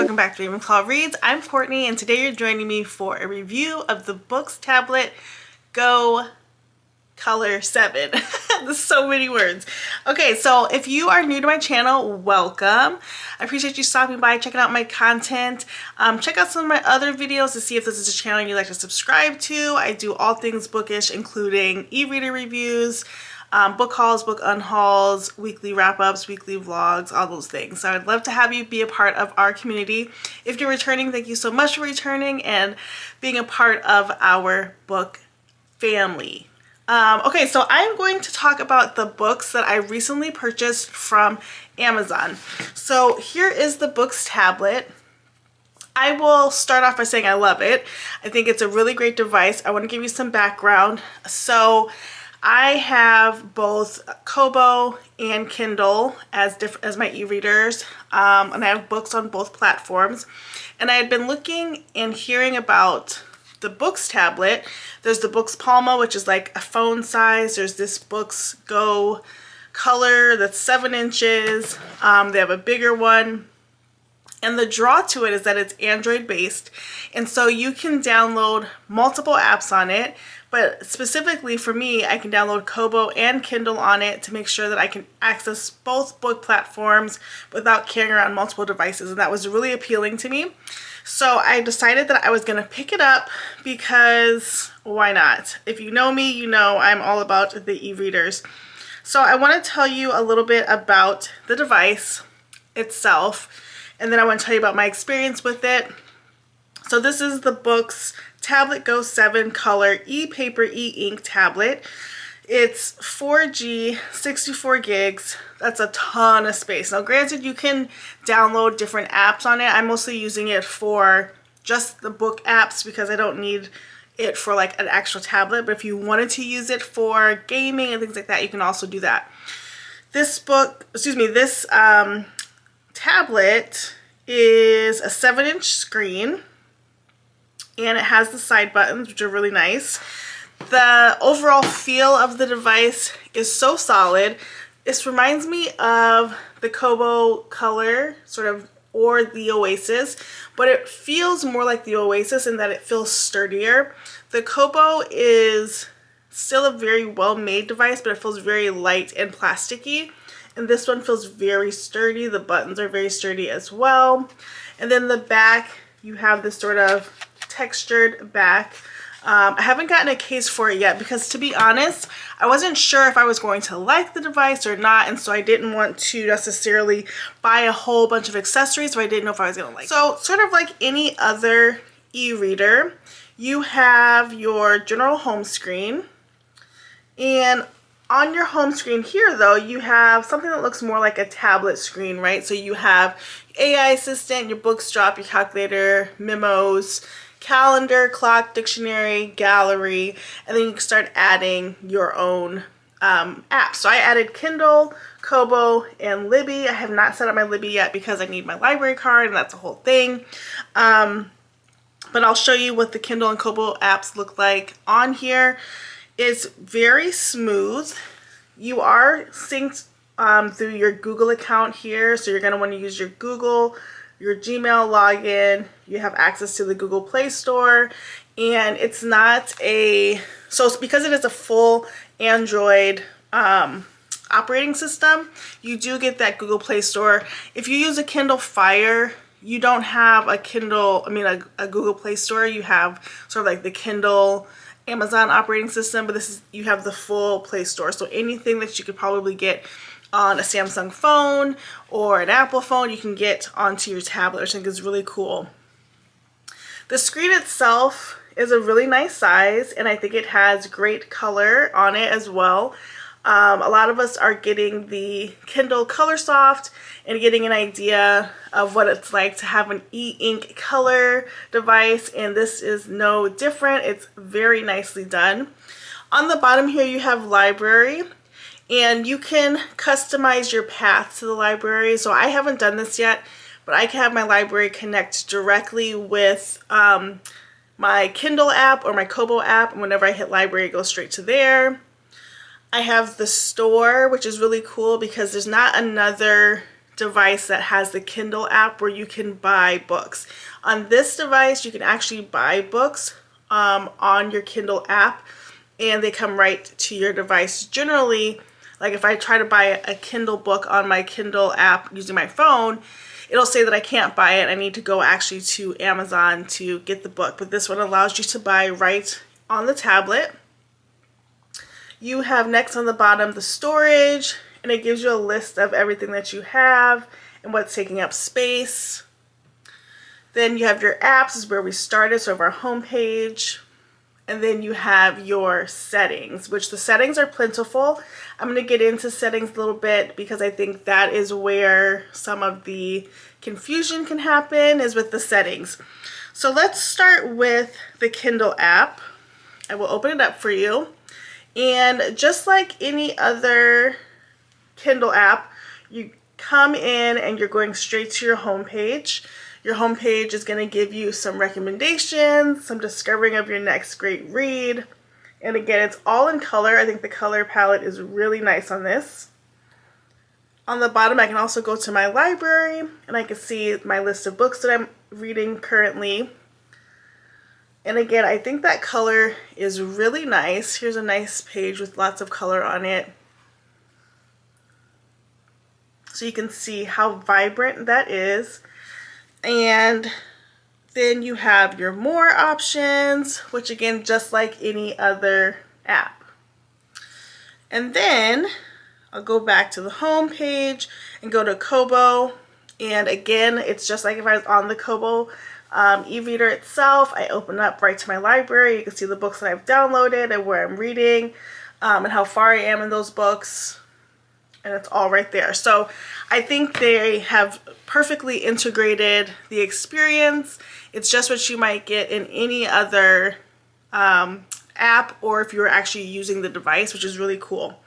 welcome back to Bibliophile Reads. I'm Courtney, and today you're joining me for a review of the Boox Tablet Go Color 7. There's so many words. Okay, so if you are new to my channel, welcome. I appreciate you stopping by, checking out my content. Check out some of my other videos to see if this is a channel you'd like to subscribe to. I do all things bookish, including e-reader reviews, book hauls, book unhauls, weekly wrap-ups, weekly vlogs, all those things. So I'd love to have you be a part of our community. If you're returning, thank you so much for returning and being a part of our book family. Okay, so I'm going to talk about the books that I recently purchased from Amazon. So here is the Boox tablet. I will start off by saying I love it. I think it's a really great device. I want to give you some background. So I have both Kobo and Kindle as my e-readers, and I have books on both platforms. And I had been looking and hearing about the Boox tablet. There's the Boox Palma, which is like a phone size. There's this Boox Go Color that's 7 inches. They have a bigger one. And the draw to it is that it's Android based, and so you can download multiple apps on it, but specifically for me, I can download Kobo and Kindle on it to make sure that I can access both book platforms without carrying around multiple devices, and that was really appealing to me. So I decided that I was going to pick it up because why not? If you know me, you know I'm all about the e-readers. So I want to tell you a little bit about the device itself, and then I want to tell you about my experience with it. So this is the Boox Tablet Go 7 Color e-paper e-ink tablet. It's 4G, 64 gigs. That's a ton of space. Now granted, you can download different apps on it. I'm mostly using it for just the book apps because I don't need it for like an actual tablet. But if you wanted to use it for gaming and things like that, you can also do that. This tablet is a 7-inch screen, and it has the side buttons, which are really nice. The overall feel of the device is so solid. This reminds me of the Kobo Color, sort of, or the Oasis, but it feels more like the Oasis in that it feels sturdier. The Kobo is still a very well-made device, but it feels very light and plasticky. And this one feels very sturdy. The buttons are very sturdy as well. And then the back, you have this sort of textured back. I haven't gotten a case for it yet because, to be honest, I wasn't sure if I was going to like the device or not, and so I didn't want to necessarily buy a whole bunch of accessories, so I didn't know if I was going to like it. So sort of like any other e-reader, you have your general home screen, and on your home screen here, though, you have something that looks more like a tablet screen, right? So you have AI assistant, your books drop, your calculator, memos, calendar, clock, dictionary, gallery, and then you can start adding your own apps. So I added Kindle, Kobo, and Libby. I have not set up my Libby yet because I need my library card, and that's a whole thing. But I'll show you what the Kindle and Kobo apps look like on here. It's very smooth. You are synced through your Google account here, so you're going to want to use your Google, your Gmail login. You have access to the Google Play Store, and it's not a, so it's because it is a full Android operating system, you do get that Google Play Store. If you use a Kindle Fire, you don't have a Google Play Store. You have sort of like the Kindle Amazon operating system, but you have the full Play Store. So anything that you could probably get on a Samsung phone or an Apple phone, you can get onto your tablet, which I think is really cool. The screen itself is a really nice size, and I think it has great color on it as well. A lot of us are getting the Kindle Color Soft and getting an idea of what it's like to have an e-ink color device, and this is no different. It's very nicely done. On the bottom here you have library, and you can customize your path to the library. So I haven't done this yet, but I can have my library connect directly with my Kindle app or my Kobo app, and whenever I hit library, it goes straight to there. I have the store, which is really cool because there's not another device that has the Kindle app where you can buy books. On this device, you can actually buy books on your Kindle app, and they come right to your device. Generally, like if I try to buy a Kindle book on my Kindle app using my phone, it'll say that I can't buy it. I need to go actually to Amazon to get the book. But this one allows you to buy right on the tablet. You have next on the bottom the storage, and it gives you a list of everything that you have and what's taking up space. Then you have your apps, is where we started, so of our home page. And then you have your settings, which the settings are plentiful. I'm going to get into settings a little bit because I think that is where some of the confusion can happen, is with the settings. So let's start with the Kindle app. I will open it up for you. And just like any other Kindle app, you come in and you're going straight to your home page. Your home page is going to give you some recommendations, some discovering of your next great read. And again, it's all in color. I think the color palette is really nice on this. On the bottom, I can also go to my library and I can see my list of books that I'm reading currently. And again, I think that color is really nice. Here's a nice page with lots of color on it. So you can see how vibrant that is. And then you have your more options, which again, just like any other app. And then I'll go back to the home page and go to Kobo. And again, it's just like if I was on the Kobo e-reader itself. I open up right to my library. You can see the books that I've downloaded and where I'm reading and how far I am in those books. And it's all right there. So I think they have perfectly integrated the experience. It's just what you might get in any other app, or if you're actually using the device, which is really cool.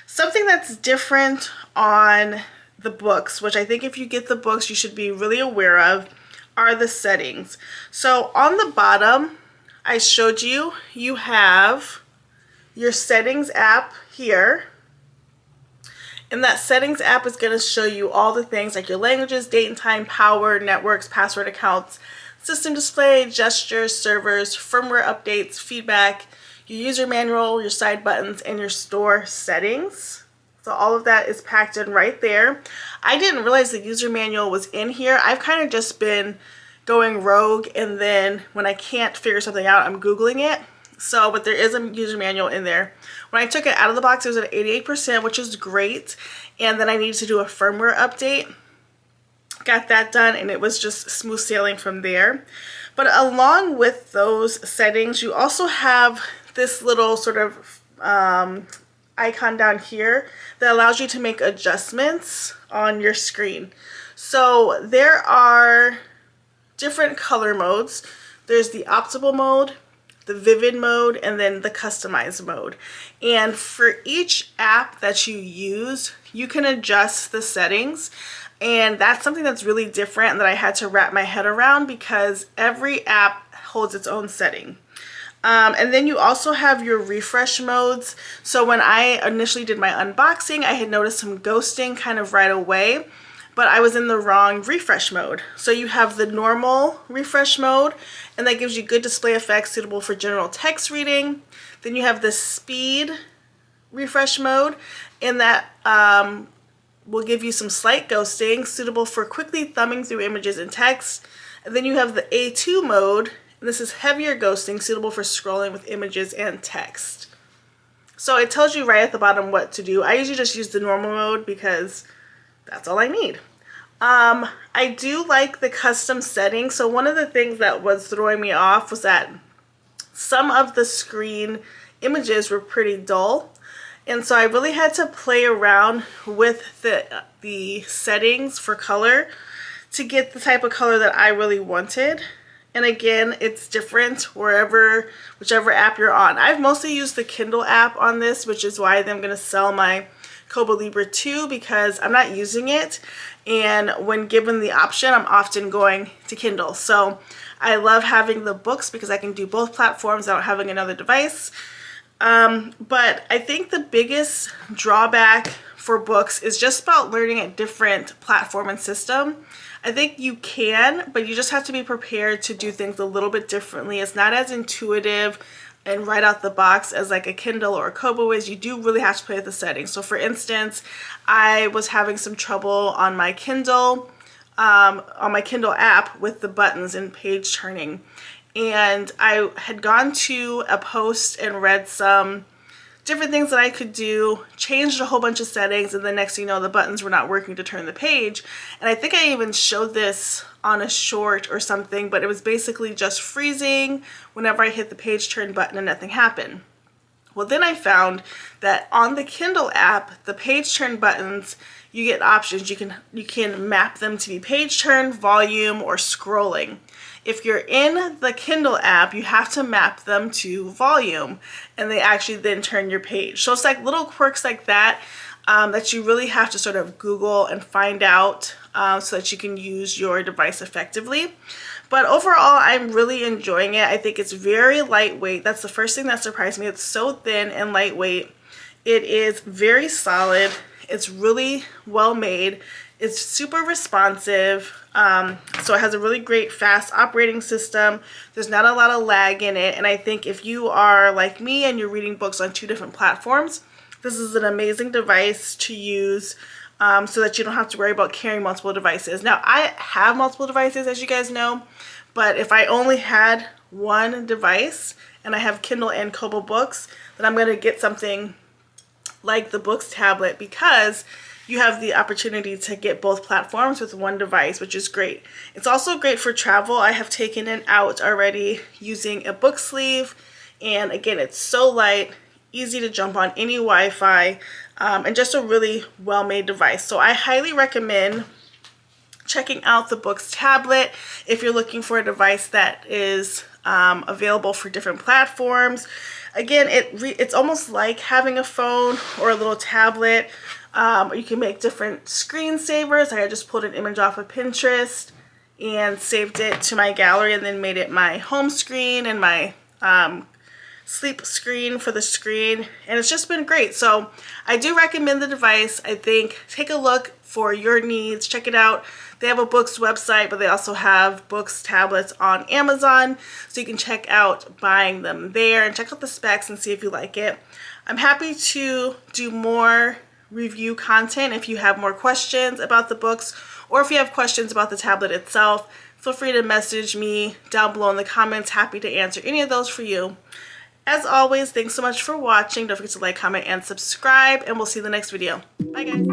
Something that's different on the books, which I think if you get the books you should be really aware of, are the settings. So on the bottom, I showed you, you have your settings app here. And that settings app is going to show you all the things like your languages, date and time, power, networks, password accounts, system display, gestures, servers, firmware updates, feedback, your user manual, your side buttons, and your store settings. So all of that is packed in right there. I didn't realize the user manual was in here. I've kind of just been going rogue, and then when I can't figure something out, I'm Googling it. So, but there is a user manual in there. When I took it out of the box, it was at 88%, which is great. And then I needed to do a firmware update. Got that done, and it was just smooth sailing from there. But along with those settings, you also have this little sort of icon down here that allows you to make adjustments on your screen. So there are different color modes. There's the optimal mode, the vivid mode, and then the customized mode. And for each app that you use, you can adjust the settings. And that's something that's really different and that I had to wrap my head around, because every app holds its own setting. And then you also have your refresh modes. So when I initially did my unboxing, I had noticed some ghosting kind of right away, but I was in the wrong refresh mode. So you have the normal refresh mode, and that gives you good display effects suitable for general text reading. Then you have the speed refresh mode, and that will give you some slight ghosting suitable for quickly thumbing through images and text. And then you have the A2 mode, and this is heavier ghosting suitable for scrolling with images and text. So it tells you right at the bottom what to do. I usually just use the normal mode because that's all I need. I do like the custom settings. So one of the things that was throwing me off was that some of the screen images were pretty dull. And so I really had to play around with the settings for color to get the type of color that I really wanted. And again, it's different whichever app you're on. I've mostly used the Kindle app on this, which is why I'm going to sell my Kobo Libra 2, because I'm not using it. And when given the option, I'm often going to Kindle. So I love having the books because I can do both platforms without having another device. But I think the biggest drawback for books is just about learning a different platform and system. I think you can, but you just have to be prepared to do things a little bit differently. It's not as intuitive and right out the box as like a Kindle or a Kobo is. You do really have to play with the settings. So for instance, I was having some trouble on my Kindle app with the buttons and page turning. And I had gone to a post and read some different things that I could do, changed a whole bunch of settings, and the next thing you know, the buttons were not working to turn the page. And I think I even showed this on a short or something, but it was basically just freezing whenever I hit the page turn button and nothing happened. Well, then I found that on the Kindle app, the page turn buttons, you get options. You can map them to be page turn, volume, or scrolling. If you're in the Kindle app, you have to map them to volume, and they actually then turn your page. So it's like little quirks like that that you really have to sort of Google and find out so that you can use your device effectively. But overall, I'm really enjoying it. I think it's very lightweight. That's the first thing that surprised me. It's so thin and lightweight. It is very solid. It's really well made. It's super responsive. So it has a really great fast operating system. There's not a lot of lag in it. And I think if you are like me and you're reading books on 2 different platforms, this is an amazing device to use so that you don't have to worry about carrying multiple devices. Now, I have multiple devices, as you guys know, but if I only had one device and I have Kindle and Kobo books, then I'm going to get something like the Boox tablet because you have the opportunity to get both platforms with one device, which is great. It's also great for travel. I have taken it out already using a book sleeve, and again, it's so light, easy to jump on any Wi-Fi, and just a really well-made device. So I highly recommend checking out the Boox tablet if you're looking for a device that is available for different platforms. Again, it's almost like having a phone or a little tablet. You can make different screensavers. I just pulled an image off of Pinterest and saved it to my gallery and then made it my home screen and my sleep screen for the screen, and it's just been great. So I do recommend the device. I think take a look for your needs. Check it out. They have a Boox website, but they also have Boox tablets on Amazon, so you can check out buying them there and check out the specs and see if you like it. I'm happy to do more review content if you have more questions about the books, or if you have questions about the tablet itself, feel free to message me down below in the comments. Happy to answer any of those for you. As always, thanks so much for watching. Don't forget to like, comment, and subscribe, and we'll see you in the next video. Bye, guys.